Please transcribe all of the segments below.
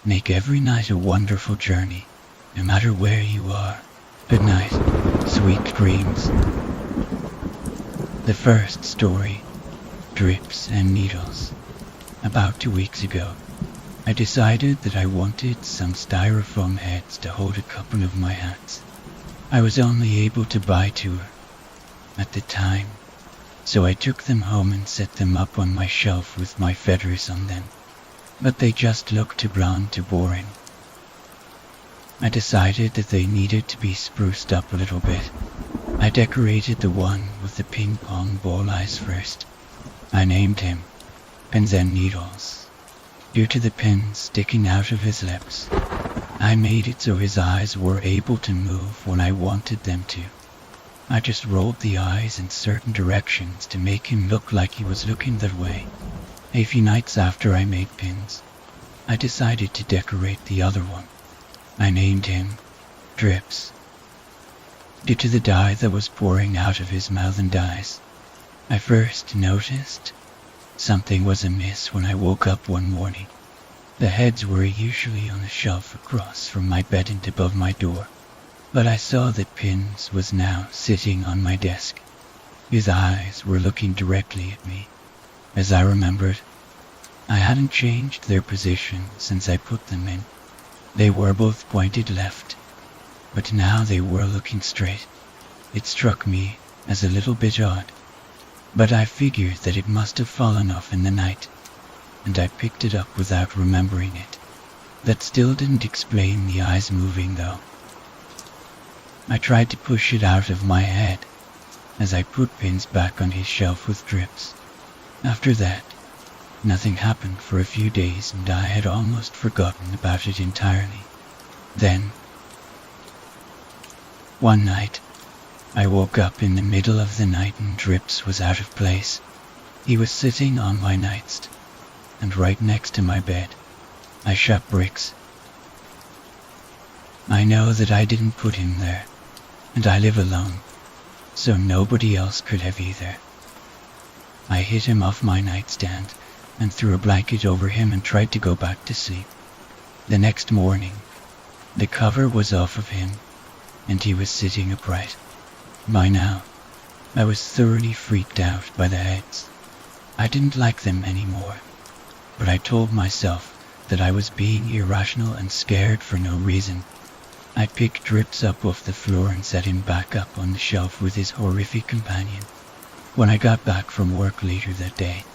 Make every night a wonderful journey, no matter where you are. Good night, sweet dreams. The first story, Drips and Needles. About 2 weeks ago, I decided that I wanted some styrofoam heads to hold a couple of my hats. I was only able to buy 2 at the time, so I took them home and set them up on my shelf with my feathers on them. But they just looked too bland, too boring. I decided that they needed to be spruced up a little bit. I decorated the one with the ping pong ball eyes first. I named him Pins and Needles, due to the pins sticking out of his lips. I made it so his eyes were able to move when I wanted them to. I just rolled the eyes in certain directions to make him look like he was looking that way. A few nights after I made Pins, I decided to decorate the other one. I named him Drips, due to the dye that was pouring out of his mouth and eyes. I first noticed something was amiss when I woke up one morning. The heads were usually on a shelf across from my bed and above my door, but I saw that Pins was now sitting on my desk. His eyes were looking directly at me. As I remembered, I hadn't changed their position since I put them in. They were both pointed left, but now they were looking straight. It struck me as a little bit odd, but I figured that it must have fallen off in the night, and I picked it up without remembering it. That still didn't explain the eyes moving though. I tried to push it out of my head as I put Pins back on his shelf with Drips. After that, nothing happened for a few days and I had almost forgotten about it entirely. Then, one night, I woke up in the middle of the night and Drips was out of place. He was sitting on my nightstand and right next to my bed. I shot bricks. I know that I didn't put him there, and I live alone, so nobody else could have either. I hit him off my nightstand and threw a blanket over him and tried to go back to sleep. The next morning, the cover was off of him and he was sitting upright. By now, I was thoroughly freaked out by the heads. I didn't like them anymore, but I told myself that I was being irrational and scared for no reason. I picked Drips up off the floor and set him back up on the shelf with his horrific companion. When I got back from work later that day,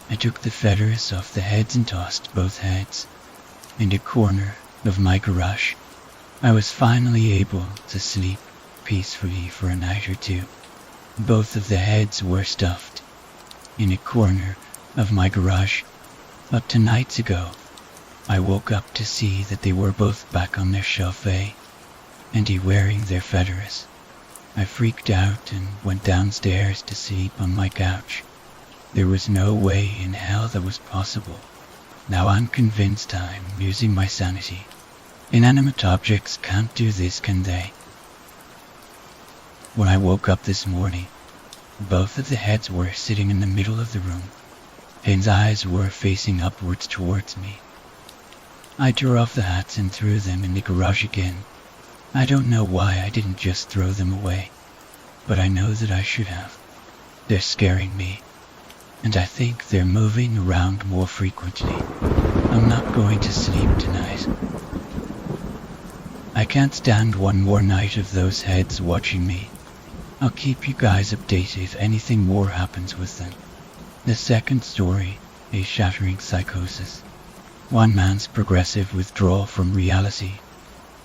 I took the feathers off the heads and tossed both heads in the corner of my garage. I was finally able to sleep peacefully for a night or 2. Both of the heads were stuffed in a corner of my garage. But 2 nights ago, I woke up to see that they were both back on their shelf A, and wearing their feathers. I freaked out and went downstairs to sleep on my couch. There was no way in hell that was possible. Now I'm convinced I'm losing my sanity. Inanimate objects can't do this, can they? When I woke up this morning, both of the heads were sitting in the middle of the room. His eyes were facing upwards towards me. I tore off the hats and threw them in the garage again. I don't know why I didn't just throw them away, but I know that I should have. They're scaring me, and I think they're moving around more frequently. I'm not going to sleep tonight. I can't stand one more night of those heads watching me. I'll keep you guys updated if anything more happens with them. The second story, a shattering psychosis. One man's progressive withdrawal from reality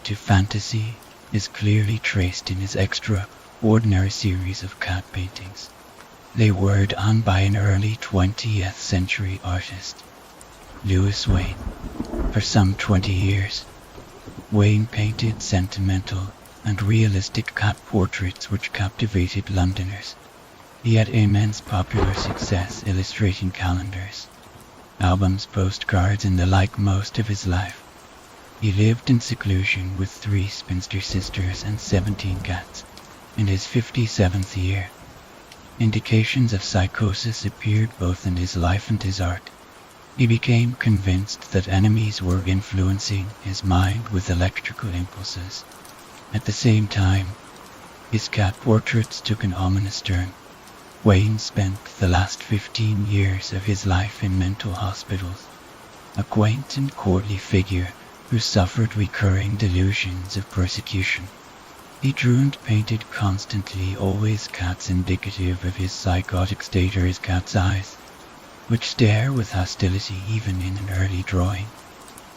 to fantasy is clearly traced in his extraordinary series of cat paintings. They were done by an early 20th century artist, Louis Wayne. For some 20 years, Wayne painted sentimental and realistic cat portraits which captivated Londoners. He had immense popular success illustrating calendars, albums, postcards, and the like most of his life. He lived in seclusion with 3 spinster sisters and 17 cats in his 57th year. Indications of psychosis appeared both in his life and his art. He became convinced that enemies were influencing his mind with electrical impulses. At the same time, his cat portraits took an ominous turn. Wayne spent the last 15 years of his life in mental hospitals, a quaint and courtly figure who suffered recurring delusions of persecution. He drew and painted constantly, always cats indicative of his psychotic state, or his cat's eyes, which stare with hostility even in an early drawing.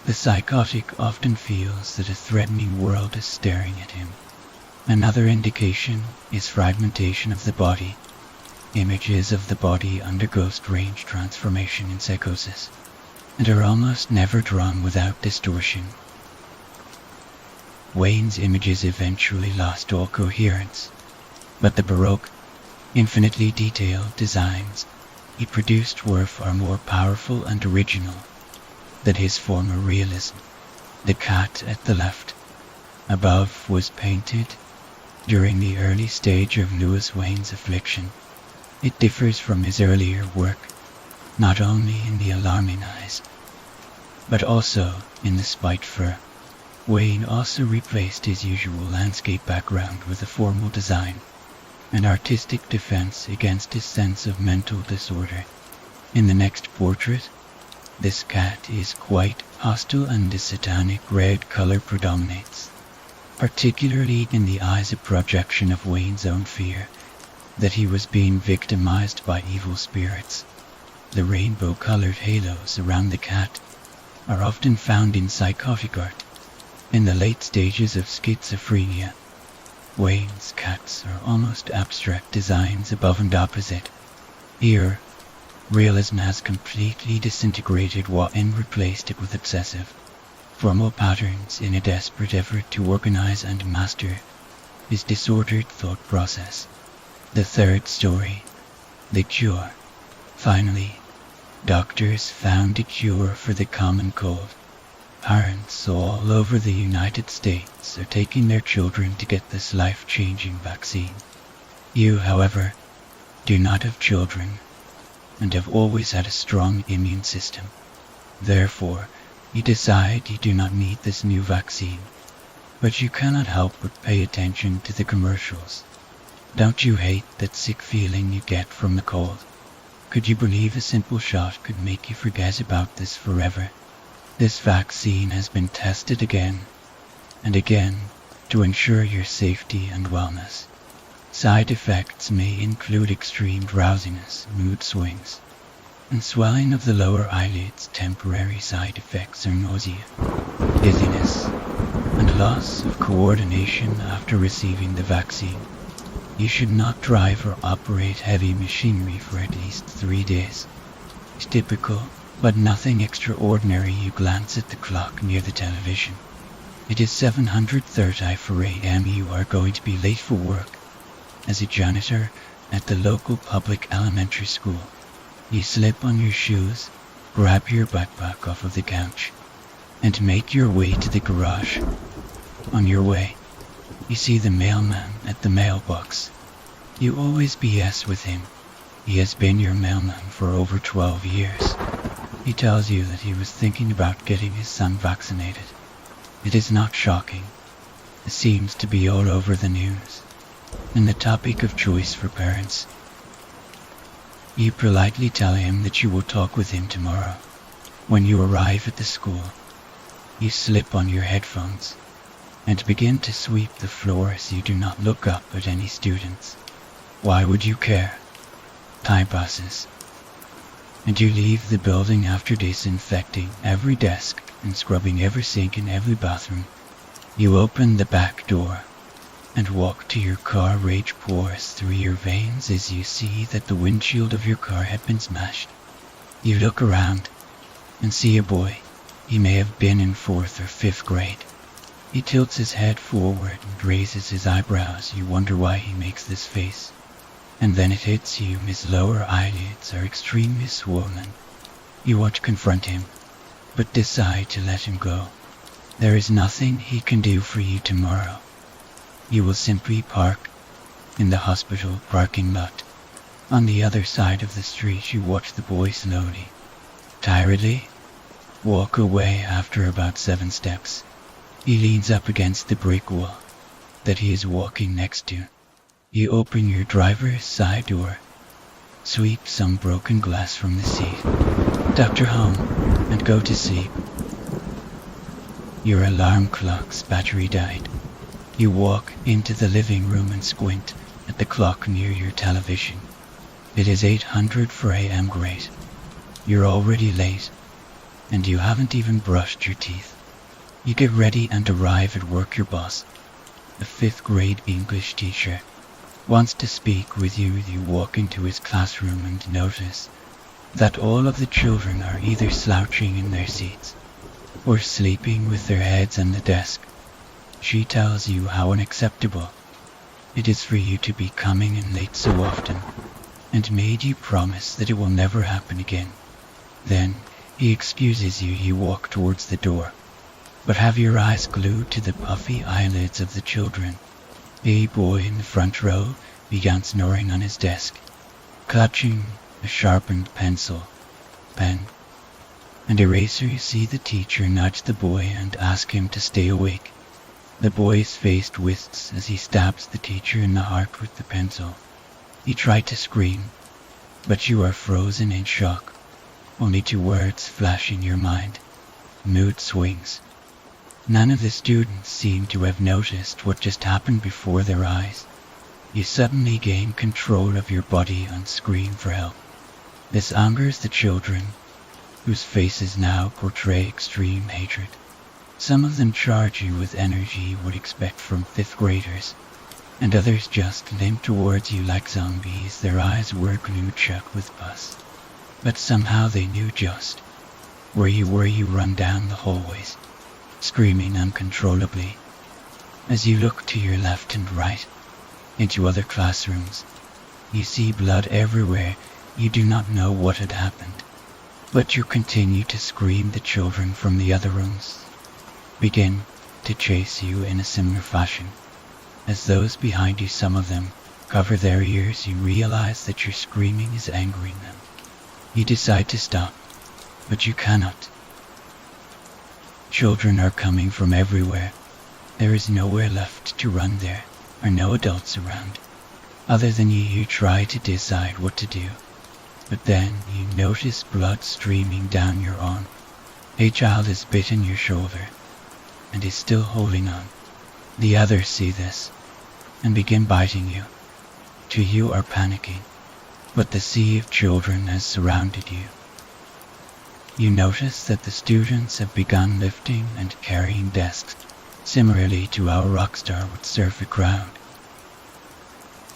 The psychotic often feels that a threatening world is staring at him. Another indication is fragmentation of the body. Images of the body undergo strange transformation in psychosis, and are almost never drawn without distortion. Wayne's images eventually lost all coherence, but the Baroque, infinitely detailed designs he produced were far more powerful and original than his former realism. The cat at the left above was painted during the early stage of Louis Wayne's affliction. It differs from his earlier work, not only in the alarming eyes, but also in the spiked fur. Wayne also replaced his usual landscape background with a formal design, an artistic defense against his sense of mental disorder. In the next portrait, this cat is quite hostile and a satanic red color predominates, particularly in the eyes, a projection of Wayne's own fear that he was being victimized by evil spirits. The rainbow-colored halos around the cat are often found in psychotic art. In the late stages of schizophrenia, Wayne's cats are almost abstract designs above and opposite. Here, realism has completely disintegrated and replaced it with obsessive, formal patterns in a desperate effort to organize and master his disordered thought process. The third story, the cure. Finally, doctors found a cure for the common cold. Parents all over the United States are taking their children to get this life-changing vaccine. You, however, do not have children and have always had a strong immune system. Therefore, you decide you do not need this new vaccine, but you cannot help but pay attention to the commercials. Don't you hate that sick feeling you get from the cold? Could you believe a simple shot could make you forget about this forever? This vaccine has been tested again and again to ensure your safety and wellness. Side effects may include extreme drowsiness, mood swings, and swelling of the lower eyelids. Temporary side effects are nausea, dizziness, and loss of coordination after receiving the vaccine. You should not drive or operate heavy machinery for at least 3 days. It's typical, but nothing extraordinary. You glance at the clock near the television. It is 7:34 a.m. You are going to be late for work. As a janitor at the local public elementary school, you slip on your shoes, grab your backpack off of the couch, and make your way to the garage. On your way, you see the mailman at the mailbox. You always BS with him. He has been your mailman for over 12 years. He tells you that he was thinking about getting his son vaccinated. It is not shocking. It seems to be all over the news, and the topic of choice for parents. You politely tell him that you will talk with him tomorrow. When you arrive at the school, you slip on your headphones and begin to sweep the floor as you do not look up at any students. Why would you care? Time passes, and you leave the building after disinfecting every desk and scrubbing every sink in every bathroom. You open the back door and walk to your car. Rage pours through your veins as you see that the windshield of your car had been smashed. You look around and see a boy. He may have been in 4th or 5th grade. He tilts his head forward and raises his eyebrows. You wonder why he makes this face. And then it hits you, his lower eyelids are extremely swollen. You want to confront him, but decide to let him go. There is nothing he can do for you tomorrow. You will simply park in the hospital parking lot. On the other side of the street, you watch the boy slowly tiredly, walk away after about 7 steps. He leans up against the brick wall that he is walking next to. You open your driver's side door, sweep some broken glass from the seat, duck your home, and go to sleep. Your alarm clock's battery died. You walk into the living room and squint at the clock near your television. It is 800 for AM. Great. You're already late, and you haven't even brushed your teeth. You get ready and arrive at work. Your boss, a 5th grade English teacher, wants to speak with you. You walk into his classroom and notice that all of the children are either slouching in their seats or sleeping with their heads on the desk. She tells you how unacceptable it is for you to be coming in late so often, and made you promise that it will never happen again. Then he excuses you. You walk towards the door, but have your eyes glued to the puffy eyelids of the children. A boy in the front row began snoring on his desk, clutching a sharpened pencil, pen, and eraser. You see the teacher nudge the boy and ask him to stay awake. The boy's face twists as he stabs the teacher in the heart with the pencil. He tried to scream, but you are frozen in shock. Only 2 words flash in your mind. Mood swings. None of the students seem to have noticed what just happened before their eyes. You suddenly gain control of your body and scream for help. This angers the children, whose faces now portray extreme hatred. Some of them charge you with energy you would expect from 5th graders, and others just limp towards you like zombies. Their eyes were glued shut with pus, but somehow they knew just where you were. You run down the hallways, screaming uncontrollably. As you look to your left and right, into other classrooms, you see blood everywhere. You do not know what had happened, but you continue to scream. The children from the other rooms begin to chase you in a similar fashion. As those behind you, some of them, cover their ears, you realize that your screaming is angering them. You decide to stop, but you cannot. Children are coming from everywhere. There is nowhere left to run. There are no adults around. Other than you, you try to decide what to do, but then you notice blood streaming down your arm. A child has bitten your shoulder and is still holding on. The others see this and begin biting you. 2 you are panicking, but the sea of children has surrounded you. You notice that the students have begun lifting and carrying desks, similarly to how a rock star would surf a crowd.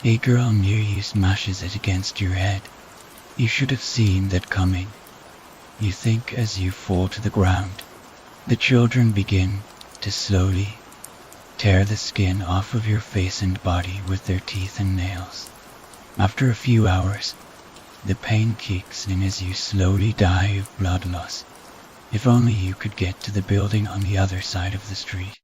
A girl near you smashes it against your head. You should have seen that coming. You think as you fall to the ground. The children begin to slowly tear the skin off of your face and body with their teeth and nails. After a few hours, the pain kicks in as you slowly die of blood loss. If only you could get to the building on the other side of the street.